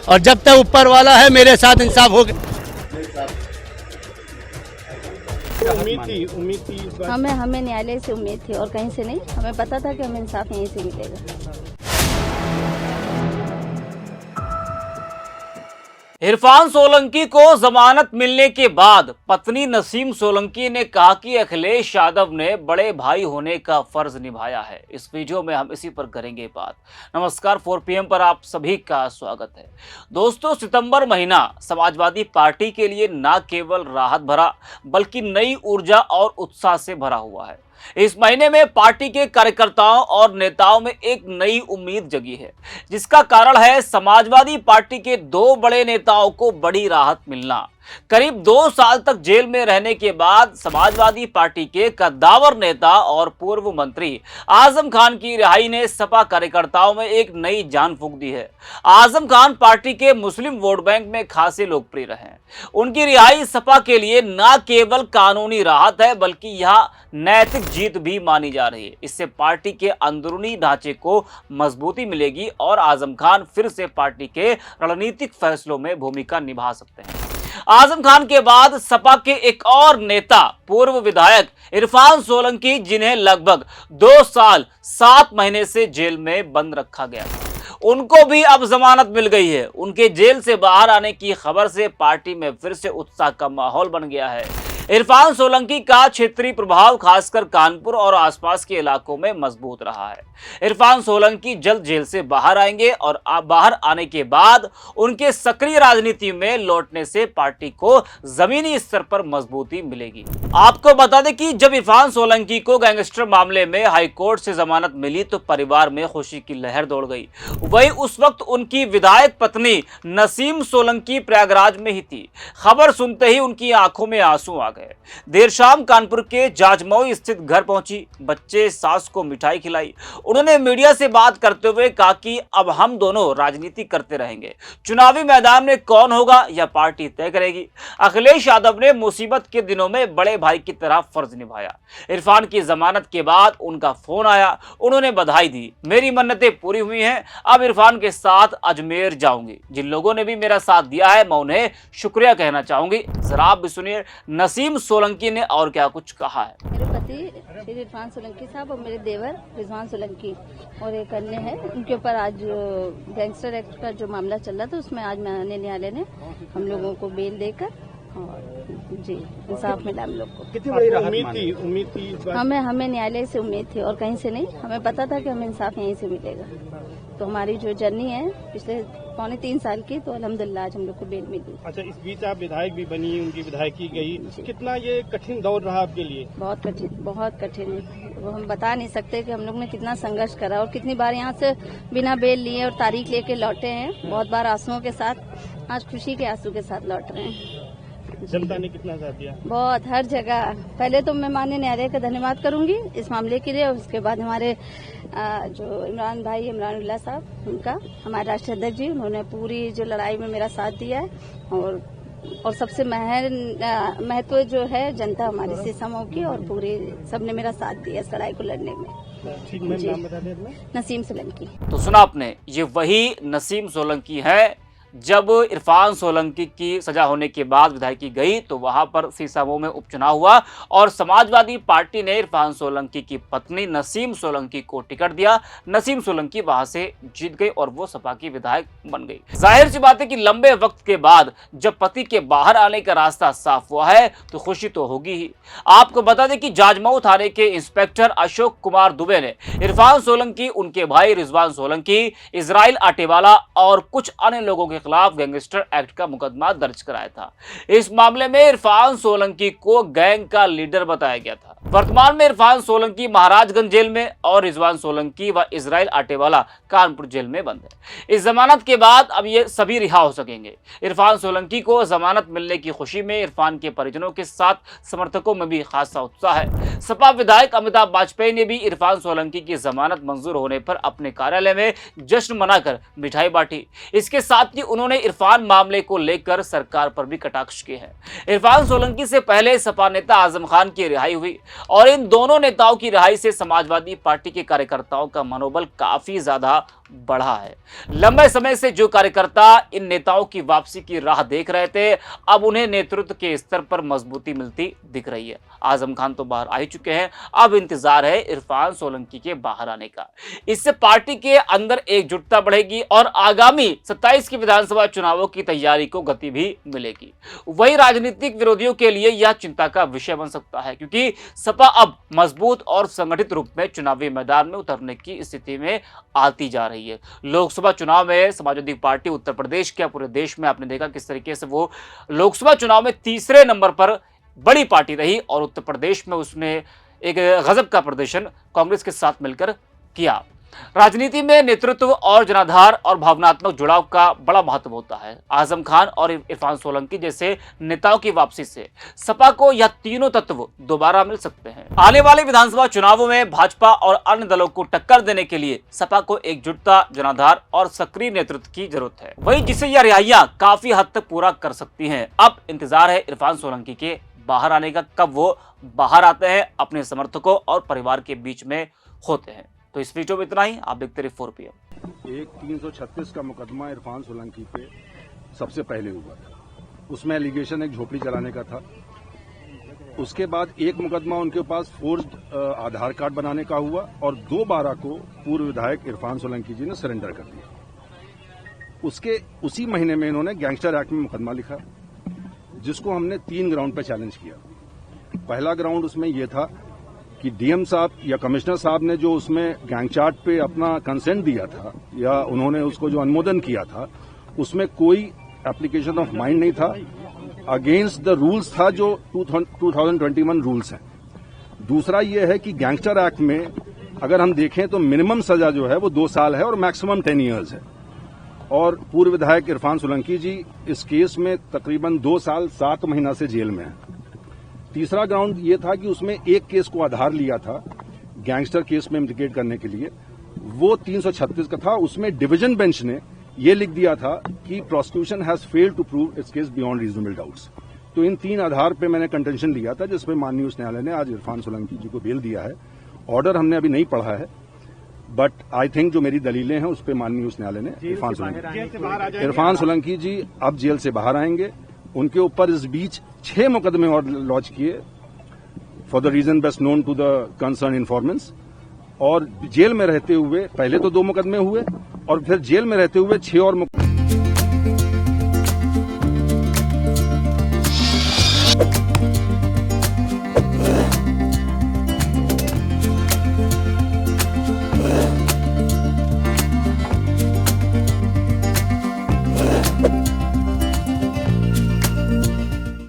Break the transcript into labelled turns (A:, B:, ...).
A: और जब तक ऊपर वाला है मेरे साथ इंसाफ हो गया।
B: उम्मीद थी इस बार?
C: हमें न्यायालय से उम्मीद थी और कहीं से नहीं। हमें पता था कि हमें इंसाफ यहीं से मिलेगा।
D: इरफान सोलंकी को जमानत मिलने के बाद पत्नी नसीम सोलंकी ने कहा कि अखिलेश यादव ने बड़े भाई होने का फर्ज निभाया है। इस वीडियो में हम इसी पर करेंगे बात। नमस्कार, 4 PM पर आप सभी का स्वागत है। दोस्तों, सितंबर महीना समाजवादी पार्टी के लिए न केवल राहत भरा बल्कि नई ऊर्जा और उत्साह से भरा हुआ है। इस महीने में पार्टी के कार्यकर्ताओं और नेताओं में एक नई उम्मीद जगी है, जिसका कारण है समाजवादी पार्टी के 2 बड़े नेताओं को बड़ी राहत मिलना। करीब 2 साल तक जेल में रहने के बाद समाजवादी पार्टी के कद्दावर नेता और पूर्व मंत्री आजम खान की रिहाई ने सपा कार्यकर्ताओं में एक नई जान फूंक दी है। आजम खान पार्टी के मुस्लिम वोट बैंक में खासे लोकप्रिय रहे हैं। उनकी रिहाई सपा के लिए न केवल कानूनी राहत है बल्कि यह नैतिक जीत भी मानी जा रही है। इससे पार्टी के अंदरूनी ढांचे को मजबूती मिलेगी और आजम खान फिर से पार्टी के रणनीतिक फैसलों में भूमिका निभा सकते हैं। आजम खान के बाद सपा के एक और नेता पूर्व विधायक इरफान सोलंकी, जिन्हें लगभग 2 साल 7 महीने से जेल में बंद रखा गया, उनको भी अब जमानत मिल गई है। उनके जेल से बाहर आने की खबर से पार्टी में फिर से उत्साह का माहौल बन गया है। इरफान सोलंकी का क्षेत्रीय प्रभाव खासकर कानपुर और आसपास के इलाकों में मजबूत रहा है। इरफान सोलंकी जल्द जेल से बाहर आएंगे और बाहर आने के बाद उनके सक्रिय राजनीति में लौटने से पार्टी को जमीनी स्तर पर मजबूती मिलेगी। आपको बता दें कि जब इरफान सोलंकी को गैंगस्टर मामले में हाईकोर्ट से जमानत मिली तो परिवार में खुशी की लहर दौड़ गई। वही उस वक्त उनकी विधायक पत्नी नसीम सोलंकी प्रयागराज में ही थी। खबर सुनते ही उनकी आंखों में आंसू आ गए। देर शाम कानपुर के जाजमऊ स्थित घर पहुंची, बच्चे सास को मिठाई खिलाई। उन्होंने मीडिया से बात करते हुए कहा कि अब हम दोनों राजनीति करते रहेंगे, चुनावी मैदान में कौन होगा यह पार्टी तय करेगी। अखिलेश यादव ने मुसीबत के दिनों में बड़े भाई की तरह फर्ज निभाया। इरफान की जमानत के बाद उनका फोन आया, उन्होंने बधाई दी। मेरी मन्नतें पूरी हुई हैं, अब इरफान के साथ अजमेर जाऊंगी। जिन लोगों ने भी मेरा साथ दिया है मैं उन्हें शुक्रिया कहना चाहूंगी। जरा आप भी सुनिए नसीम सोलंकी ने और क्या कुछ कहा है।
C: मेरे पति श्री इरफान सोलंकी साहब और मेरे देवर रिजवान सोलंकी और एक अन्य है, उनके ऊपर आज गैंगस्टर एक्ट का जो मामला चल रहा था उसमें आज माननीय न्यायालय ने हम लोगों को बेल देकर और जी इंसाफ मिला हम लोग को।
B: कितनी बड़ी उम्मीद थी इस बार?
C: हमें न्यायालय से उम्मीद थी और कहीं से नहीं। हमें पता था कि हमें इंसाफ यहीं से मिलेगा। तो हमारी जो जर्नी है पिछले 2.25 साल की, तो अल्हम्दुलिल्लाह आज हम लोग को बेल मिली।
B: अच्छा, इस बीच आप विधायक भी बनी, उनकी विधायकी गई, कितना ये कठिन दौर रहा आपके लिए?
C: बहुत कठिन। वो हम बता नहीं सकते कि हम लोग ने कितना संघर्ष करा और कितनी बार यहाँ से बिना बेल लिए और तारीख लेके लौटे हैं। बहुत बार आंसुओं के साथ, आज खुशी के आंसू के साथ लौट रहे हैं।
B: जनता ने कितना साथ दिया?
C: बहुत, हर जगह। पहले तो मैं माननीय न्यायालय का धन्यवाद करूंगी इस मामले के लिए। उसके बाद हमारे जो इमरान भाई, इमरानुल्लाह साहब, उनका, हमारे राष्ट्रीय अध्यक्ष जी, उन्होंने पूरी जो लड़ाई में मेरा साथ दिया है। और सबसे महत्व जो है जनता हमारी सीसामऊ की, और पूरे सबने मेरा साथ दिया इस लड़ाई को लड़ने में।
B: ठीक, मैं नाम बता दें अपना?
C: नसीम सोलंकी।
D: तो सुना आपने, ये वही नसीम सोलंकी है। जब इरफान सोलंकी की सजा होने के बाद विधायकी गई तो वहां पर सीसामऊ में उपचुनाव हुआ और समाजवादी पार्टी ने इरफान सोलंकी की पत्नी नसीम सोलंकी को टिकट दिया। नसीम सोलंकी वहां से जीत गई और वो सपा की विधायक बन गई। जाहिर सी बात है कि लंबे वक्त के बाद जब पति के बाहर आने का रास्ता साफ हुआ है तो खुशी तो होगी ही। आपको बता दें कि जाजमऊ थाने के इंस्पेक्टर अशोक कुमार दुबे ने इरफान सोलंकी, उनके भाई रिजवान सोलंकी, इजराइल आटेवाला और कुछ अन्य लोगों के खिलाफ गैंगस्टर एक्ट का मुकदमा दर्ज कराया था। इस मामले में इरफान सोलंकी को गैंग का लीडर बताया गया था। वर्तमान में इरफान सोलंकी महाराजगंज जेल में और रिजवान सोलंकी व इजराइल आटेवाला कानपुर जेल में बंद है। इस जमानत के बाद अब ये सभी रिहा हो सकेंगे। इरफान सोलंकी को जमानत मिलने की खुशी में इरफान के परिजनों के साथ समर्थकों में भी खासा उत्साह है। सपा विधायक अमिताभ वाजपेयी ने भी इरफान सोलंकी की जमानत मंजूर होने पर अपने कार्यालय में जश्न मनाकर मिठाई बांटी। इसके साथ ही उन्होंने इरफान मामले को लेकर सरकार पर भी कटाक्ष किए हैं। इरफान सोलंकी से पहले सपा नेता आजम खान की रिहाई हुई और इन दोनों नेताओं की रिहाई से समाजवादी पार्टी के कार्यकर्ताओं का मनोबल काफी ज्यादा बढ़ा है। लंबे समय से जो कार्यकर्ता इन नेताओं की वापसी की राह देख रहे थे, अब उन्हें नेतृत्व के स्तर पर मजबूती मिलती दिख रही है। आजम खान तो बाहर आ ही चुके हैं, अब इंतजार है इरफान सोलंकी के बाहर आने का। इससे पार्टी के अंदर एकजुटता बढ़ेगी और आगामी 27 की विधानसभा चुनावों की तैयारी को गति भी मिलेगी। वही राजनीतिक विरोधियों के लिए यह चिंता का विषय बन सकता है, क्योंकि सपा अब मजबूत और संगठित रूप में चुनावी मैदान में उतरने की स्थिति में आती जा रही है। लोकसभा चुनाव में समाजवादी पार्टी उत्तर प्रदेश के पूरे देश में आपने देखा किस तरीके से वो लोकसभा चुनाव में तीसरे नंबर पर बड़ी पार्टी रही और उत्तर प्रदेश में उसने एक गजब का प्रदर्शन कांग्रेस के साथ मिलकर किया। राजनीति में नेतृत्व और जनाधार और भावनात्मक जुड़ाव का बड़ा महत्व होता है। आजम खान और इरफान सोलंकी जैसे नेताओं की वापसी से सपा को यह तीनों तत्व दोबारा मिल सकते हैं। आने वाले विधानसभा चुनावों में भाजपा और अन्य दलों को टक्कर देने के लिए सपा को एकजुटता, जनाधार और सक्रिय नेतृत्व की जरूरत है, वही जिसे यह रिहाइयां काफी हद तक पूरा कर सकती है। अब इंतजार है इरफान सोलंकी के बाहर आने का, कब वो बाहर आते हैं, अपने समर्थकों और परिवार के बीच में होते हैं। तो इस वीडियो में इतना ही। आप देखते रहिए 4 PM।
E: एक 336 का मुकदमा इरफान सोलंकी पे सबसे पहले हुआ था। उसमें एलिगेशन एक झोपड़ी चलाने का था। उसके बाद एक मुकदमा उनके पास फोर्स्ड आधार कार्ड बनाने का हुआ और 2/12 को पूर्व विधायक इरफान सोलंकी जी ने सरेंडर कर दिया। उसके उसी महीने में इन्होंने गैंगस्टर एक्ट में मुकदमा लिखा, जिसको हमने 3 ग्राउंड पर चैलेंज किया। पहला ग्राउंड उसमें यह था कि डीएम साहब या कमिश्नर साहब ने जो उसमें गैंग चार्ट पे अपना कंसेंट दिया था या उन्होंने उसको जो अनुमोदन किया था, उसमें कोई एप्लीकेशन ऑफ माइंड नहीं था, अगेंस्ट द रूल्स था जो 2021 रूल्स हैं। दूसरा ये है कि गैंगस्टर एक्ट में अगर हम देखें तो मिनिमम सजा जो है वो 2 साल है और मैक्सिमम 10 ईयर्स है। और पूर्व विधायक इरफान सोलंकी जी इस केस में तकरीबन 2 साल 7 महीना से जेल में है। तीसरा ग्राउंड ये था कि उसमें एक केस को आधार लिया था गैंगस्टर केस में इंडिकेट करने के लिए, वो 336 का था। उसमें डिवीजन बेंच ने ये लिख दिया था कि prosecution has failed to prove its case beyond reasonable doubts. तो इन 3 आधार पे मैंने कंटेंशन लिया था, जिसमें माननीय उच्च न्यायालय ने आज इरफान सोलंकी जी को बेल दिया है। ऑर्डर हमने अभी नहीं पढ़ा है, बट आई थिंक जो मेरी दलीलें हैं उस पर माननीय उच्च न्यायालय ने इरफान सोलंकी जी अब जेल से बाहर आएंगे। उनके ऊपर इस बीच 6 मुकदमे और लॉन्च किए for the reason best known to the concern informants. और जेल में रहते हुए पहले तो 2 मुकदमे हुए और फिर जेल में रहते हुए 6 और